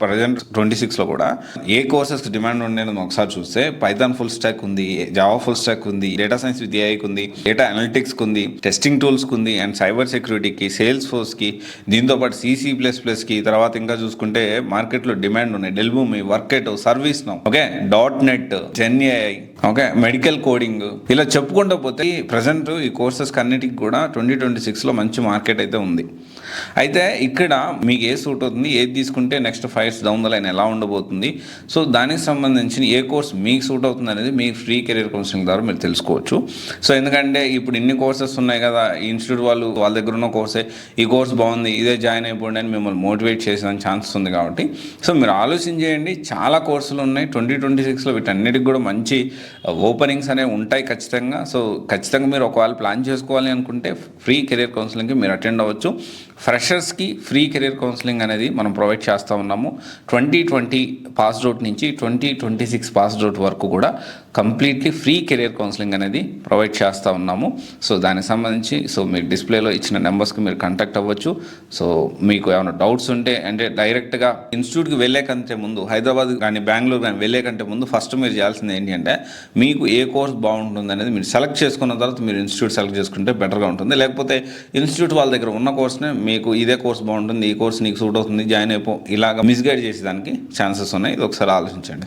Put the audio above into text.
Present 26లో కూడా ఏ courses demand ఉండేది ఒకసారి చూస్తే పైథాన్ ఫుల్ స్టాక్ ఉంది, జావా ఫుల్ స్టాక్ ఉంది, డేటా సైన్స్ విత్ ఏఐ ఉంది, డేటా అనలిటిక్స్ ఉంది, టెస్టింగ్ టూల్స్ ఉంది, అండ్ సైబర్ సెక్యూరిటీకి, సేల్స్ ఫోర్స్కి, దీంతో పాటు CC++కి, తర్వాత ఇంకా చూసుకుంటే మార్కెట్లో డిమాండ్ ఉన్నాయి డెల్భూమి, వర్కెట్, ServiceNow, okay, .NET, GenAI, okay, medical coding, ఇలా చెప్పుకుంటూ పోతే ప్రజెంట్ ఈ కోర్సెస్ అన్నిటికి కూడా 2026లో మంచి మార్కెట్ అయితే ఉంది. అయితే ఇక్కడ మీకు ఏ సూట్ అవుతుంది, ఏది తీసుకుంటే next 5 years down the line ఎలా ఉండబోతుంది, సో దానికి సంబంధించిన ఏ కోర్స్ మీకు సూట్ అవుతుంది అనేది మీ ఫ్రీ కెరీర్ కౌన్సిలింగ్ ద్వారా మీరు తెలుసుకోవచ్చు. సో ఎందుకంటే ఇప్పుడు ఇన్ని కోర్సెస్ ఉన్నాయి కదా, ఈ ఇన్స్టిట్యూట్ వాళ్ళ దగ్గర ఉన్న కోర్సే, ఈ కోర్స్ బాగుంది ఇదే జాయిన్ అయిపోండి అని మిమ్మల్ని మోటివేట్ చేసిన ఛాన్సెస్ ఉంది. కాబట్టి సో మీరు ఆలోచన చేయండి, చాలా కోర్సులు ఉన్నాయి 2026లో, వీటన్నిటికి కూడా మంచి ఓపెనింగ్స్ అనేవి ఉంటాయి ఖచ్చితంగా. సో ఖచ్చితంగా మీరు ఒకవేళ ప్లాన్ చేసుకోవాలి అనుకుంటే ఫ్రీ కెరీర్ కౌన్సిలింగ్కి మీరు అటెండ్ అవ్వచ్చు. ఫ్రెషర్స్కి ఫ్రీ కెరీర్ కౌన్సిలింగ్ అనేది మనం ప్రొవైడ్ చేస్తూ ఉన్నాము. 2020 పాస్ అవుట్ నుంచి 2026 పాస్ అవుట్ వరకు కూడా కంప్లీట్లీ ఫ్రీ కెరీర్ కౌన్సిలింగ్ అనేది ప్రొవైడ్ చేస్తూ ఉన్నాము. సో దానికి సంబంధించి సో మీకు డిస్ప్లేలో ఇచ్చిన నెంబర్స్కి మీరు కాంటాక్ట్ అవ్వచ్చు. సో మీకు ఏమైనా డౌట్స్ ఉంటే, అంటే డైరెక్ట్గా ఇన్స్టిట్యూట్కి వెళ్ళే కంటే ముందు, హైదరాబాద్ కానీ బెంగళూరు కానీ వెళ్ళే కంటే ముందు ఫస్ట్ మీరు చేయాల్సింది ఏంటి అంటే, మీకు ఏ కోర్స్ బాగుంటుంది అనేది మీరు సెలెక్ట్ చేసుకున్న తర్వాత మీరు ఇన్స్టిట్యూట్ సెలెక్ట్ చేసుకుంటే బెటర్గా ఉంటుంది. లేకపోతే ఇన్స్టిట్యూట్ వాళ్ళ దగ్గర ఉన్న కోర్స్నే మీకు ఇదే కోర్స్ బాగుంటుంది, ఈ కోర్స్ నీకు సూట్ అవుతుంది, జాయిన్ అయిపో, ఇలాగ మిస్గైడ్ చేసేదానికి ఛాన్సెస్ ఉన్నాయి. ఇది ఒకసారి ఆలోచించండి.